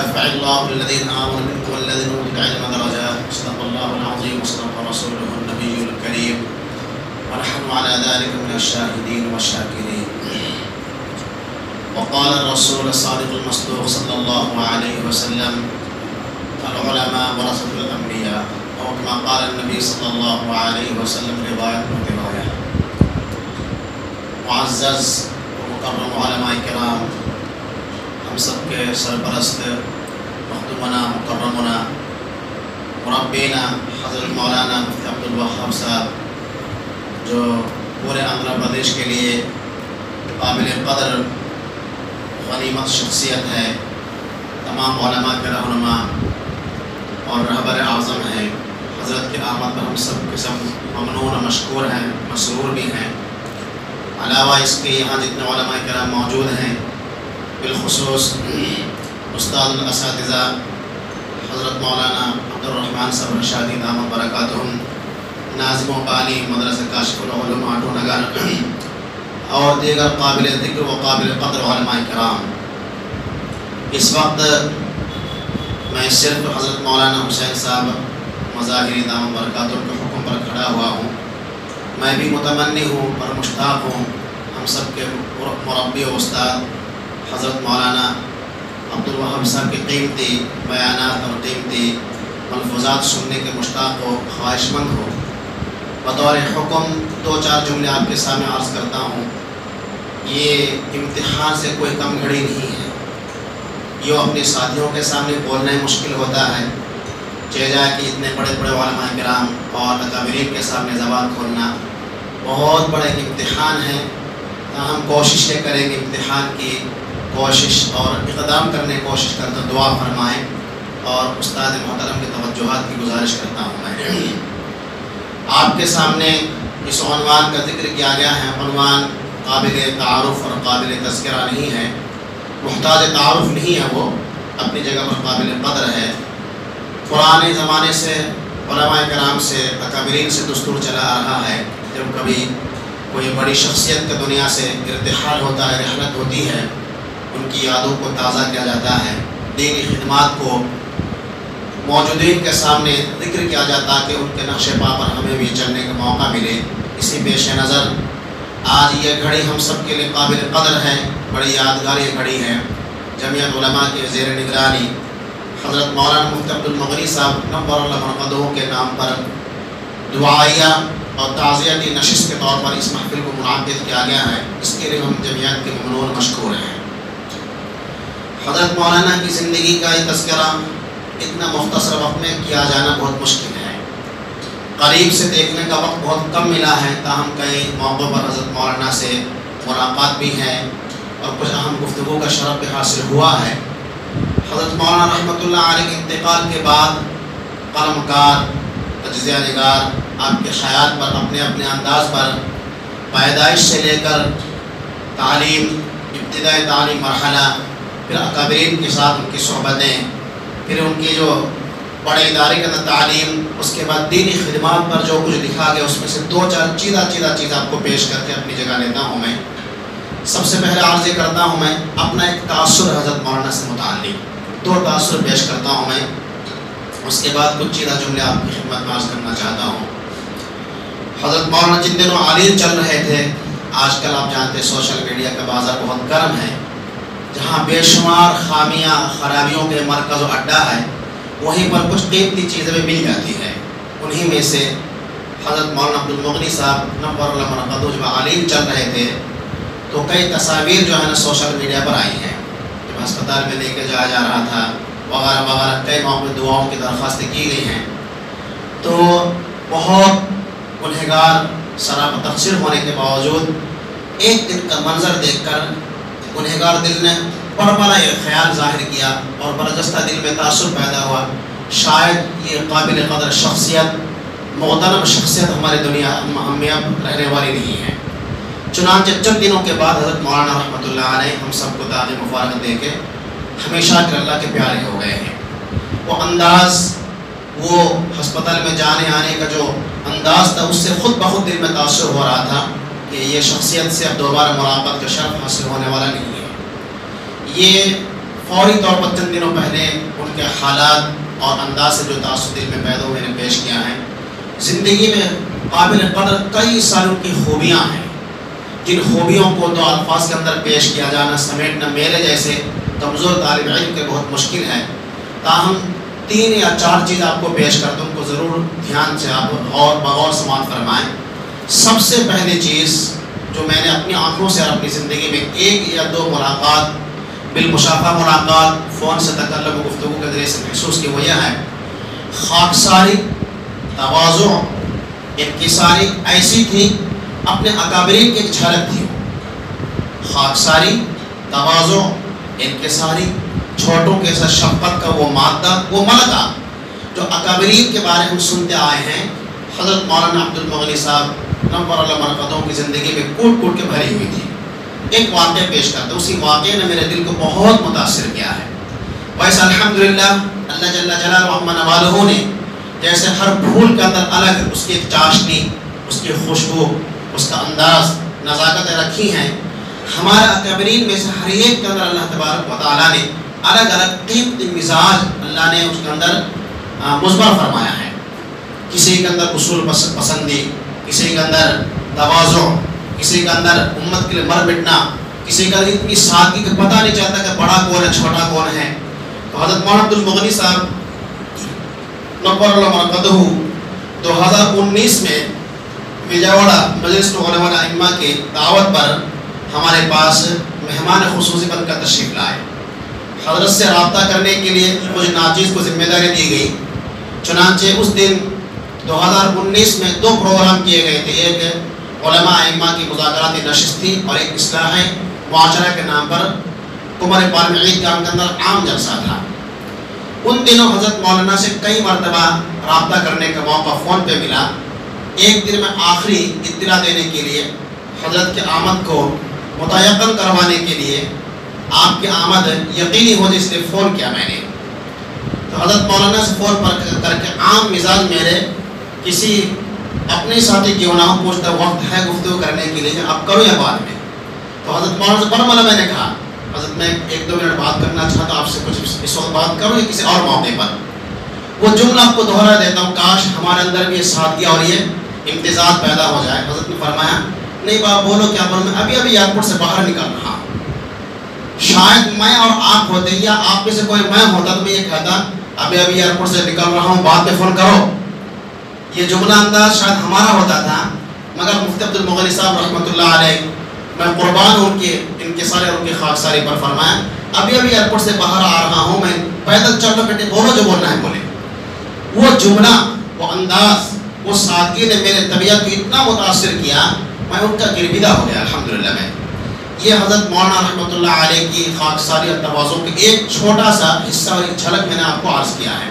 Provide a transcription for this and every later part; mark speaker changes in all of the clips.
Speaker 1: يرفع الله الذين آمنوا منكم والذين أوتوا العلم درجات صدق الله العظيم وصدق رسوله النبي الكريم ونحن على ذلك من الشاهدين والشاكرين. وقال الرسول الصادق المصدوق صلى الله عليه وسلم العلماء ورثة الأنبياء، اور كما قال النبی صلی اللہ علیہ وسلم روایت متواتر. معزز و مکرم علماء کرام، ہم سب کے سرپرست مخدومنا مکرمنا مربینا حضرت مولانا مفتی عبدالوہاب صاحب، جو پورے آندھرا پردیش کے لیے قابل قدر غنیمت شخصیت ہے، تمام علماء کے رہنما اور رہبر اعظم ہیں. حضرت کے آمد پر ہم سب کے سب ممنون و مشکور ہیں، مسرور بھی ہیں. علاوہ اس کے یہاں جتنے علماء کرام موجود ہیں، بالخصوص استاد الاساتذہ حضرت مولانا عبدالرحمن صاحب رشادی دامت برکاتہم، ناظم و بانی مدرسہ کاشف العلوم آٹو نگر، اور دیگر قابل ذکر و قابل قدر علماء کرام. اس وقت میں صرف حضرت مولانا حسین صاحب مظاہری دامت برکاتہم کے حکم پر کھڑا ہوا ہوں. میں بھی متمنی ہوں اور مشتاق ہوں ہم سب کے مربی و استاد حضرت مولانا عبدالوہاب صاحب کی قیمتی بیانات اور قیمتی ملفوظات سننے کے مشتاق ہو، خواہش مند ہو. بطور حکم دو چار جملے آپ کے سامنے عرض کرتا ہوں. یہ امتحان سے کوئی کم گھڑی نہیں ہے. یہ اپنے ساتھیوں کے سامنے بولنا ہی مشکل ہوتا ہے، چاہے جائے کہ اتنے بڑے بڑے علماء کرام اور اکابرین کے سامنے زبان کھولنا بہت بڑے امتحان ہے. ہم کوشش یہ کریں گے امتحان کی کوشش اور اقدام کرنے کی کوشش کرتے دعا فرمائیں، اور استاد محترم کی توجہات کی گزارش کرتا ہوں. میں آپ کے سامنے اس عنوان کا ذکر کیا گیا ہے. عنوان قابل تعارف اور قابل تذکرہ نہیں ہے، محتاج تعارف نہیں ہے، وہ اپنی جگہ پر قابل قدر ہے. پرانے زمانے سے علماء کرام سے اکابرین سے دستور چلا آ رہا ہے، جب کبھی کوئی بڑی شخصیت کا دنیا سے ارتحال ہوتا ہے، رحلت ہوتی ہے، ان کی یادوں کو تازہ کیا جاتا ہے، دینی خدمات کو موجودین کے سامنے ذکر کیا جاتا ہے کہ ان کے نقش پا پر ہمیں بھی چلنے کا موقع ملے. اسی پیش نظر آج یہ گھڑی ہم سب کے لیے قابل قدر ہے، بڑی یادگار یہ گھڑی ہے. جمعیت علماء کے زیر نگرانی حضرت مولانا مفتی عبدالمغنی صاحب نور اللہ مرقدہ کے نام پر دعائیہ اور تعزیتی نشست کے طور پر اس محفل کو منعقد کیا گیا ہے. اس کے لیے ہم جمعیت کے ممنون مشکور ہیں. حضرت مولانا کی زندگی کا یہ تذکرہ اتنا مختصر وقت میں کیا جانا بہت مشکل ہے. قریب سے دیکھنے کا وقت بہت کم ملا ہے، تاہم کئی موقعوں پر حضرت مولانا سے ملاقات بھی ہے اور کچھ اہم گفتگو کا شرف بھی حاصل ہوا ہے. حضرت مولانا رحمۃ اللہ علیہ کے انتقال کے بعد قلم کار، تجزیہ نگار، آپ کے خیال پر اپنے اپنے انداز پر پیدائش سے لے کر تعلیم، ابتدائی تعلیم مرحلہ، پھر اکابرین کے ساتھ ان کی صحبتیں، پھر ان کی جو بڑے ادارے کے اندر تعلیم، اس کے بعد دینی خدمات پر جو کچھ لکھا گیا اس میں سے دو چار چیز آپ کو پیش کر کے اپنی جگہ لیتا ہوں. میں سب سے پہلے عرض یہ کرتا ہوں، میں اپنا ایک تاثر حضرت مولانا سے متعلق دو تاثر پیش کرتا ہوں میں، اس کے بعد کچھ چیزیں جملے آپ کی خدمت میں عرض کرنا چاہتا ہوں. حضرت مولانا جن دنوں عالم چل رہے تھے، آج کل آپ جانتے ہیں سوشل میڈیا کا بازار بہت گرم ہے، جہاں بے شمار خامیاں خرابیوں کے مرکز و اڈا ہے، وہیں پر کچھ قیمتی چیزیں بھی مل جاتی ہیں. انہی میں سے حضرت مولانا عبدالمغنی صاحب نور اللہ مرقدہ جب عالم چل رہے تھے تو کئی تصاویر جو ہے نا سوشل میڈیا پر آئی ہیں، جب ہسپتال میں لے کے جایا جا رہا تھا وغیرہ وغیرہ، کئی موقع دعاؤں کی درخواستیں کی گئی ہیں. تو بہت گنہگار سراپا تقصیر ہونے کے باوجود ایک دن کا منظر دیکھ کر گنہگار دل نے بڑا یہ خیال ظاہر کیا اور برجستہ دل میں تاثر پیدا ہوا، شاید یہ قابل قدر شخصیت، محترم شخصیت ہماری دنیا میں اب رہنے والی نہیں ہے. چنانچہ چند دنوں کے بعد حضرت مولانا رحمۃ اللہ علیہ ہم سب کو تاج مبارک دے کے ہمیشہ کے اللہ کے پیارے ہو گئے ہیں. وہ انداز، وہ ہسپتال میں جانے آنے کا جو انداز تھا، اس سے خود بخود دل میں تاثر ہو رہا تھا کہ یہ شخصیت سے اب دوبارہ ملاقات کا شرف حاصل ہونے والا نہیں ہے. یہ فوری طور پر چند دنوں پہلے کے حالات اور انداز سے جو تاثر دل میں پیدا ہوئے نے پیش کیا ہے۔ زندگی میں قابل قدر کئی ساروں کی خوبیاں ہیں، جن خوبیوں کو تو الفاظ کے اندر پیش کیا جانا سمیٹنا میرے جیسے کمزور طالب علم کے بہت مشکل ہے۔ تاہم 3 یا 4 چیز آپ کو پیش کرتا ہوں، کو ضرور دھیان سے آپ اور بغور سماعت فرمائیں۔ سب سے پہلی چیز جو میں نے اپنی آنکھوں سے اور اپنی زندگی میں 1 یا 2 ملاقات بالمشافہ ملاقات فون سے تکلم و گفتگو کے ذریعے سے محسوس کی، وہ یہ ہے خاکساری، تواضع، انکساری ایسی تھی اپنے اکابرین کی ایک جھلک تھی۔ خاکساری، تواضع، انکساری، چھوٹوں کے ساتھ شفقت کا وہ مادہ، وہ ملکہ جو اکابرین کے بارے ہم سنتے آئے ہیں۔ حضرت مولانا عبد المغنی صاحب نور اللہ مرقدوں کی زندگی میں کوٹ کوٹ کے بھری ہوئی تھی۔ ایک واقعہ پیش کرتا ہوں، اسی واقعے نے میرے دل کو بہت متاثر کیا ہے۔ ویسے الحمدللہ اللہ جل جلالہ و عما نوالہ نے جیسے ہر پھول کے اندر الگ اس کی ایک چاشنی، اس کی خوشبو، اس کا انداز، نزاکتیں رکھی ہیں، ہمارے اکابرین میں سے ہر ایک کے اندر اللہ تبارک و تعالیٰ نے الگ الگ قیمتی مزاج اللہ نے اس کے اندر مضمر فرمایا ہے۔ کسی کے اندر اصول پسندی، کسی کے اندر تواضع، کسی کے اندر امت کے لیے مر مٹنا، کسی کا اتنی سادگی کہ پتہ نہیں چلتا کہ بڑا کون ہے چھوٹا کون ہے۔ تو حضرت مولانا عبد المغنی صاحب نور اللہ مرقدہ 2019 میں وجاواڑا مجلس علماء ائمہ کی دعوت پر ہمارے پاس مہمان خصوصی بن کر تشریف لائے۔ حضرت سے رابطہ کرنے کے لیے مجھے ناچیز کو ذمہ داری دی گئی۔ چنانچہ اس دن 2019 میں 2 پروگرام کیے گئے تھے، ایک علماء ائمہ کی مذاکراتی نشست تھی اور ایک اصلاح معاشرہ کے نام پر قمر پال عید گاہ کے اندر عام جلسہ تھا۔ ان دنوں حضرت مولانا سے کئی مرتبہ رابطہ کرنے کا موقع فون پہ ملا۔ ایک دن میں آخری اطلاع دینے کے لیے حضرت کے آمد کو متیقن کروانے کے لیے آپ کی آمد یقینی ہو جائے اس لیے فون کیا میں نے۔ تو حضرت مولانا سے فون پر کر کے عام مزاج میرے کسی اپنے ساتھی کیوں نہ ہو پوچھتا وقت ہے گفتگو کرنے کے لیے، آپ کرو یا بعد میں؟ تو حضرت مولانا سے برملا میں نے کہا حضرت میں 1-2 منٹ بات کرنا چاہتا آپ سے، کچھ اس وقت بات کروں یا کسی اور موقع پر؟ وہ جملہ آپ کو دوہرا دیتا ہوں، کاش ہمارے اندر بھی یہ سادگی اور یہ امتزاج پیدا ہو جائے۔ حضرت نے فرمایا نہیں بابا بولو کیا بولو، میں ابھی ابھی ایئرپورٹ سے باہر نکل رہا ہوں۔ شاید میں اور آپ ہوتے یا آپ میں سے کوئی میں ہوتا تو میں یہ کہتا ابھی ابھی ایئرپورٹ سے نکل رہا ہوں، بعد میں فون کرو۔ یہ جملہ انداز شاید ہمارا ہوتا تھا، مگر مفتی عبد المغنی صاحب رحمۃ اللہ علیہ، میں قربان ہوں ان کے انکساری اور ان کی خاکساری پر، فرمایا ابھی ابھی ایئرپورٹ سے باہر آ رہا ہوں، میں پیدل چل رہا بیٹے، بولو جو بولنا ہے بولے۔ وہ جملہ، وہ انداز، وہ سادگی نے میرے طبیعت کو اتنا متاثر کیا، میں ان کا گرویدہ ہو گیا الحمدللہ میں۔ یہ حضرت مولانا رحمۃ اللہ علیہ کی خاکساری اور تواضع کی ایک چھوٹا سا حصہ اور ایک جھلک میں نے آپ کو عرض کیا ہے۔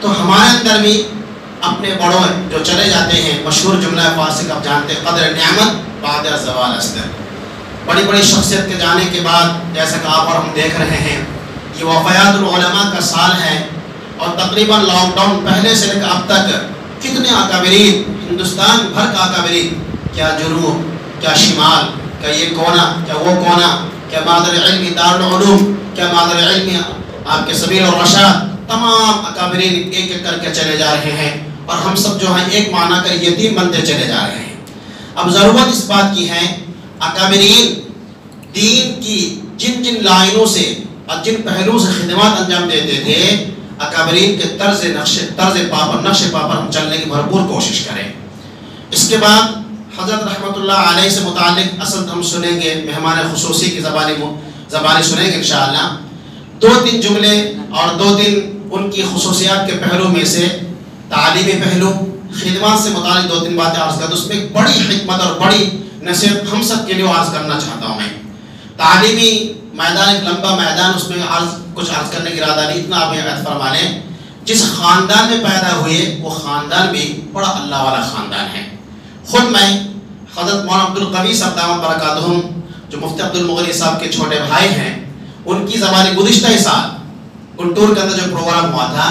Speaker 1: تو ہمارے اندر بھی اپنے بڑوں جو چلے جاتے ہیں، مشہور جملہ فارسی کا آپ جانتے ہیں، قدر نعمت بعد زوال استر۔ بڑی بڑی شخصیت کے جانے کے بعد جیسا کہ آپ اور ہم دیکھ رہے ہیں، یہ وفیات العلماء کا سال ہے اور تقریباً لاک ڈاؤن پہلے سے لے کر اب تک کتنے اکابرین، ہندوستان بھر کا اکابرین، کیا جنوب، کیا شمال، کیا یہ کونا، کیا وہ کونا، کیا مادر علمی دارالعلوم، کیا مادر علمی آپ کے سبیل اور رشاد، تمام اکابرین ایک ایک کر کے چلے جا رہے ہیں اور ہم سب جو ہیں ایک معنی کر یتیم بنتے چلے جا رہے ہیں۔ اب ضرورت اس بات کی ہے، اکابرین دین کی جن جن لائنوں سے اور جن پہلو سے خدمات انجام دیتے تھے، اکابرین کے نقش پا پر ہم چلنے کی بھرپور کوشش کریں۔ اس کے بعد حضرت رحمۃ اللہ علیہ سے متعلق اصل ہم سنیں گے، مہمان خصوصی کی زبانی سنیں گے انشاءاللہ۔ 2-3 جملے اور 2-3 ان کی خصوصیات کے پہلو میں سے تعلیمی پہلو، خدمات سے متعلق 2-3 باتیں عرض کرتا ہوں۔ اس میں ایک بڑی حکمت اور بڑی نصیحت ہم سب کے لیے عرض کرنا چاہتا ہوں میں۔ تعلیمی میدان ایک لمبا میدان، اس میں کچھ عرض کرنے کی ارادہ نہیں، اتنا آپ یاد فرما لیں، جس خاندان میں پیدا ہوئے وہ خاندان بھی بڑا اللہ والا خاندان ہے۔ خود میں حضرت مولانا عبد القوی صاحب دامت برکاتہم جو مفتی عبد المغنی صاحب کے چھوٹے بھائی ہیں، ان کی زبانی گزشتہ سال گنٹور کے اندر جو پروگرام ہوا تھا،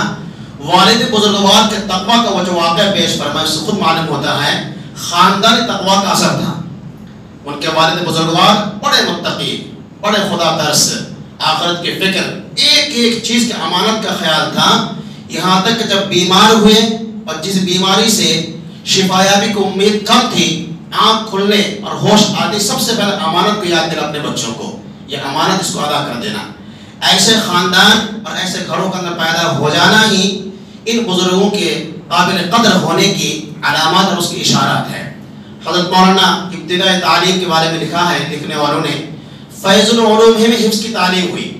Speaker 1: والد بزرگوار کے تقویٰ کا وہ جو واقعہ پیش فرمایا، اس سے خود معلوم ہوتا ہے خاندانی تقویٰ کا اثر تھا۔ ان کے والد بزرگوار بڑے متقی، بڑے خدا ترس، آخرت کی فکر، ایک ایک چیز کی امانت کا خیال تھا، یہاں تک کہ جب بیمار ہوئے اور جس بیماری سے شفایابی کو امید کم تھی، آنکھ کھلنے اور ہوش آتی، سب سے پہلے امانت کو یاد دلا اپنے بچوں کو، یہ امانت اس کو ادا کر دینا۔ ایسے خاندان اور ایسے گھروں کے اندر پیدا ہو جانا ہی ان بزرگوں کے قابل قدر ہونے کی علامات اور اس کی اشارات ہے۔ حضرت مولانا ابتدائی تعلیم کے بارے میں لکھا ہے لکھنے والوں نے، فیض العلوم میں حفظ کی تعلیم ہوئی۔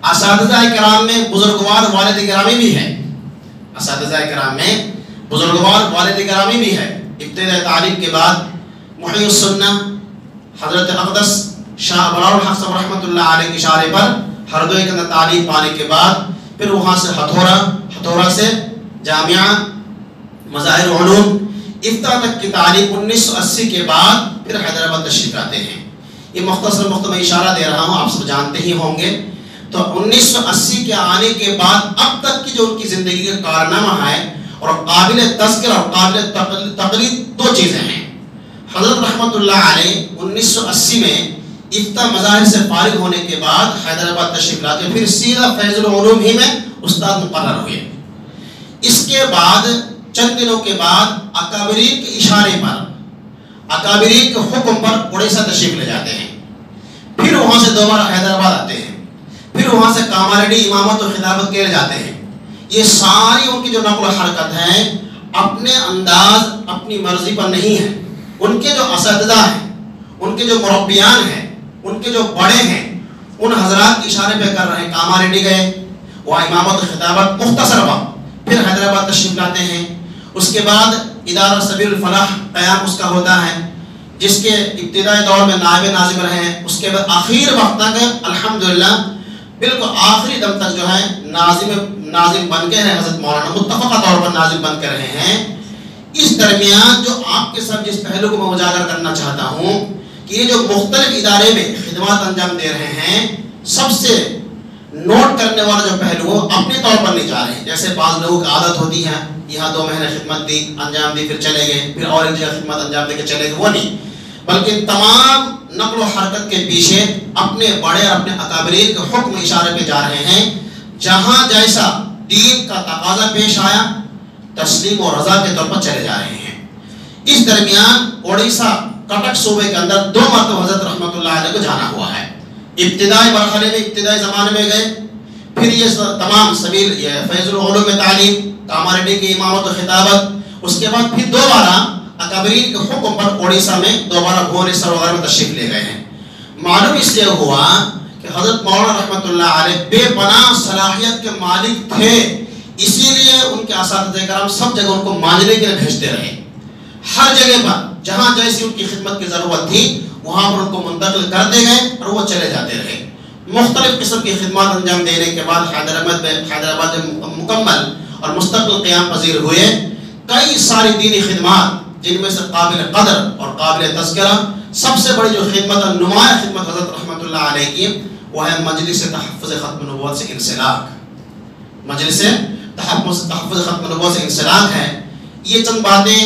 Speaker 1: اساتذہ کرام میں بزرگوار والد گرامی بھی ہے، اساتذہ کرام میں بزرگوار والد گرامی بھی ہے۔ ابتدائی تعلیم کے بعد محی السنہ حضرت اقدس شاہ بلال الحق صاحب رحمۃ اللہ علیہ کے اشارے پر ہردوئی کے اندر تعلیم پانے کے بعد پھر وہاں سے ہتھورا سے جامعہ مظاہر علوم افتاح تک کی تعلیم 1980 کے بعد پھر حیدرآباد تشریف لاتے ہیں۔ یہ مختصر میں اشارہ دے رہا ہوں، آپ سب جانتے ہی ہوں گے۔ تو 1980 کے آنے کے بعد اب تک کی جو ان کی زندگی کا کارنامہ ہے اور قابل تذکر اور قابل تقلید دو چیزیں ہیں۔ حضرت رحمۃ اللہ علیہ 1980 میں افتاح مظاہر سے فارغ ہونے کے بعد حیدرآباد تشریف لاتے پھر سیدھا فیض العلوم ہی میں استاد مقرر ہوئے۔ اس کے بعد چند دنوں کے بعد اکابرین کے اشارے پر، اکابرین کے حکم پر اڑیسہ تشریف لے جاتے ہیں، پھر وہاں سے دوبارہ حیدرآباد آتے ہیں، پھر وہاں سے کاماریڈی امامت و خلافت کے لیے جاتے ہیں۔ یہ ساری ان کی جو نقل و حرکت ہے اپنے انداز اپنی مرضی پر نہیں ہے، ان کے جو اساتذہ ہیں، ان کے جو مربیان ہیں، ان کے جو بڑے ہیں، ان حضرات کے اشارے پہ کر رہے ہیں۔ کاماریڈی گئے، وہاں امامت و خطابت مختصر وقت، پھر حیدرآباد تشریف لاتے ہیں۔ اس کے بعد ادارہ سبیل الفلاح قیام اس کا ہوتا ہے، جس کے ابتدائی دور میں نائب ناظم رہے ہیں۔ اس کے بعد آخر وقت تک الحمدللہ بالکل آخری دم تک جو ہے ناظم بن کے ہیں، حضرت مولانا متفقہ طور پر ناظم بن کے رہے ہیں۔ اس درمیان جو آپ کے ساتھ جس پہلو کو میں اجاگر کرنا چاہتا ہوں کہ یہ جو مختلف ادارے میں خدمات انجام دے رہے ہیں، سب سے نوٹ کرنے والا جو پہلو اپنے طور پر نہیں جا رہے ہیں۔ جیسے بعض لوگوں کی عادت ہوتی ہے، یہاں 2 مہینے خدمت دی، انجام دی، پھر چلے گئے، پھر اور ایک جگہ خدمت انجام دے کے چلے گئے، وہ نہیں، بلکہ تمام نقل و حرکت کے پیچھے اپنے بڑے اور اپنے اکابرین کے حکم اشارے پہ جا رہے ہیں۔ جہاں جیسا دین کا تقاضا پیش آیا تسلیم و رضا کے طور پر چلے جا رہے ہیں۔ اس درمیان اڑیسہ کٹک صوبے کے اندر 2 مرتبہ حضرت رحمۃ اللہ علیہ کو جانا ہوا ہے۔ ابتدائی مرحلے میں ابتدائی زمانے میں گئے، پھر یہ تمام سبیل فیض العلوم میں تعلیم، کاماریڈی کی امامت و خطابت، اس کے بعد پھر دوبارہ اکابرین کے حکم پر اڑیسہ میں دوبارہ بھونیسور وغیرہ میں تشریف لے گئے ہیں۔ معلوم اس لیے ہوا کہ حضرت مولانا رحمۃ اللہ علیہ بے پناہ صلاحیت کے مالک تھے، اسی لیے ان کے اساتذہ کرام سب جگہ ان کو ماننے کے لیے بھیجتے رہے۔ ہر جگہ پر جہاں جیسی ان کی خدمت کی ضرورت تھی وہاں پر ان کو منتقل کرتے گئے اور وہ چلے جاتے رہے۔ مختلف قسم کی خدمات انجام دینے کے بعد حیدرآباد میں مکمل اور مستقل قیام پذیر ہوئے۔ کئی ساری دینی خدمات جن میں سے قابل قدر اور قابل تذکرہ سب سے بڑی جو خدمت اور نمایاں خدمت حضرت رحمۃ اللہ علیہ کی وہ ہے مجلس تحفظ ختم نبوت سے انسلاک۔ مجلس تحفظ ختم نبوت سے انسلاک ہے۔ یہ چند باتیں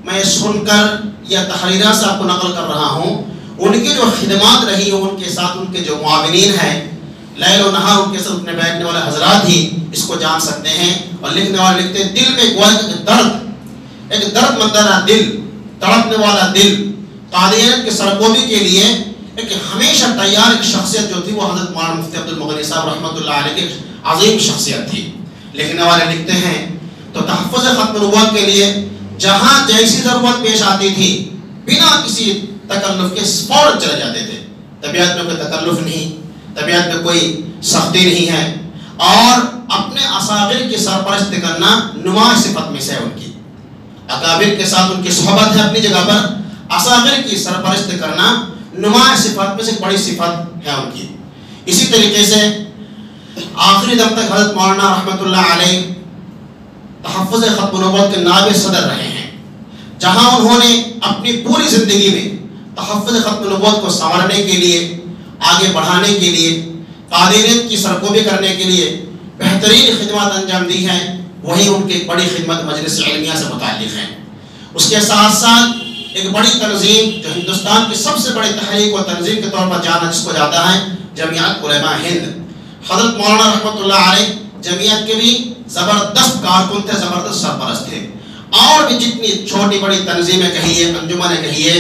Speaker 1: میں سن کر یا تحریرات سے آپ کو نقل کر رہا ہوں، ان کی جو خدمات رہی ہیں، ان کے ساتھ ان کے جو معاونین ہیں، لیل و نہار ان کے ساتھ اپنے بیٹھنے والے حضرات ہی اس کو جان سکتے ہیں۔ اور لکھنے والے لکھتے ہیں دل میں گویا ایک درد مندانہ دل، تڑپنے والا دل، قادیانیت کے سرکوبی کے لیے ایک ہمیشہ تیار ایک شخصیت جو تھی وہ حضرت مولانا مفتی عبد المغنی صاحب رحمۃ اللہ علیہ کی عظیم شخصیت تھی۔ لکھنے والے لکھتے ہیں تو تحفظ ختم نبوت کے لیے جہاں جیسی ضرورت پیش آتی تھی بنا کسی تکلف کے فوراً چلے جاتے تھے۔ طبیعت میں کوئی تکلف نہیں، طبیعت میں کوئی سختی نہیں ہے، اور اپنے اصاغر کی سرپرستی کرنا نمایاں صفت میں سے ہے ان کی۔ اکابر کے ساتھ ان کی صحبت ہے اپنی جگہ پر، اصاغر کی سرپرستی کرنا نمایاں صفات میں سے بڑی صفت ہے ان کی۔ اسی طریقے سے آخری دم تک حضرت مولانا رحمۃ اللہ علیہ تحفظ ختم نبوت کے نائب صدر رہے ہیں، جہاں انہوں نے اپنی پوری زندگی میں تحفظ ختم نبوت کو سنوارنے کے لیے، آگے بڑھانے کے لیے، قادریت کی سرکوبی کرنے کے لیے بہترین خدمات انجام دی ہیں۔ وہی ان کی بڑی خدمت مجلس علمیہ سے متعلق ہیں۔ اس کے ساتھ ساتھ ایک بڑی تنظیم جو ہندوستان کی سب سے بڑی تحریک و تنظیم کے طور پر جانا جس کو جاتا ہے جمعیت علماء ہند، حضرت مولانا رحمۃ اللہ علیہ جمعیت کے بھی زبردست کارکن تھے، زبردست سرپرست تھے. اور بھی جتنی چھوٹی بڑی تنظیمیں کہیے، انجمنیں کہیے،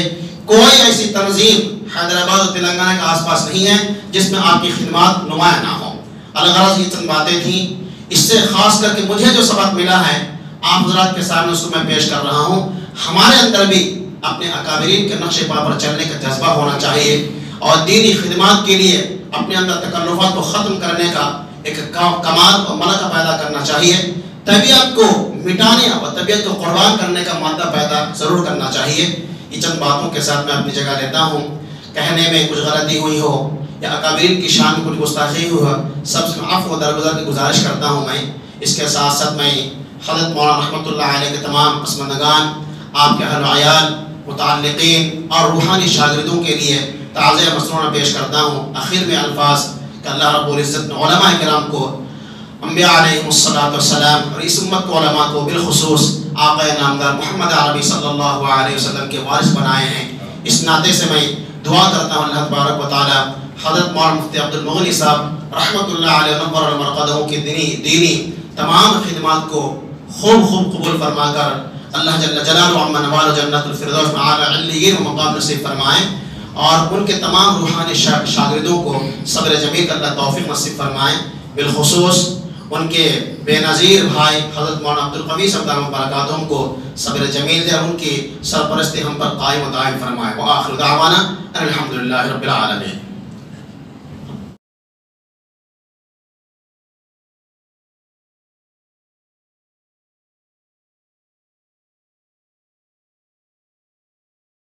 Speaker 1: کوئی ایسی تنظیم حیدرآباد اور تلنگانہ کے آس پاس نہیں ہے جس میں آپ کی خدمات نمایاں نہ ہوں. الغرض یہ چند باتیں تھیں. اس سے خاص کر کے مجھے جو سبق ملا ہے آپ حضرات کے سامنے اس کو میں پیش کر رہا ہوں. ہمارے اندر بھی اپنے اکابرین کے نقش پا پر چلنے کا جذبہ ہونا چاہیے اور دینی خدمات کے لیے اپنے اندر تکلفات کو ختم کرنے کا ایک کمال اور ملکہ پیدا کرنا چاہیے. طبیعت کو مٹانے اور طبیعت کو قربان کرنے کا مادہ پیدا ضرور کرنا چاہیے. یہ چند باتوں کے ساتھ میں اپنی جگہ لیتا ہوں. کہنے میں کچھ غلطی ہوئی ہو یا اکابرین کی شان میں کچھ گستاخی ہوئی ہو، سب سے عفو و درگزر کی گزارش کرتا ہوں میں. اس کے ساتھ ساتھ میں حضرت مولانا رحمۃ اللہ علیہ کے تمام پسماندگان، آپ کے اہل و عیال، متعلقین اور روحانی شاگردوں کے لیے تعزیہ مسنونہ پیش کرتا ہوں. آخر میں الفاظ کہ اللہ رب العزت نے علماء کرام کو، انبیاء علیہ السلام اور اس امت کو علماء کو بالخصوص آقا نامدار محمد عربی صلی اللہ علیہ وسلم کے وارث بنائے ہیں. اس ناطے سے میں دعا کرتا ہوں اللہ تبارک و تعالی حضرت مولانا مفتی عبد المغنی صاحب رحمۃ اللہ علیہ نور مرقدہ کی دینی تمام خدمات کو خوب قبول فرما کر اللہ جل جلالہ عما نوال جنت الفردوس میں اعلیٰ علیین و مقام نصیب فرمائیں، اور ان کے تمام روحانی شاگردوں کو صبر جمیل کا اللہ توفیق نصیب فرمائیں. بالخصوص ان کے بے نظیر بھائی حضرت مولانا عبد القوی صاحب دامت برکاتہم کو صبر جمیل دے، ان کی سرپرستی ہم پر قائم و دائم فرمائے. وآخر دعوانا ان الحمدللہ رب العالمین.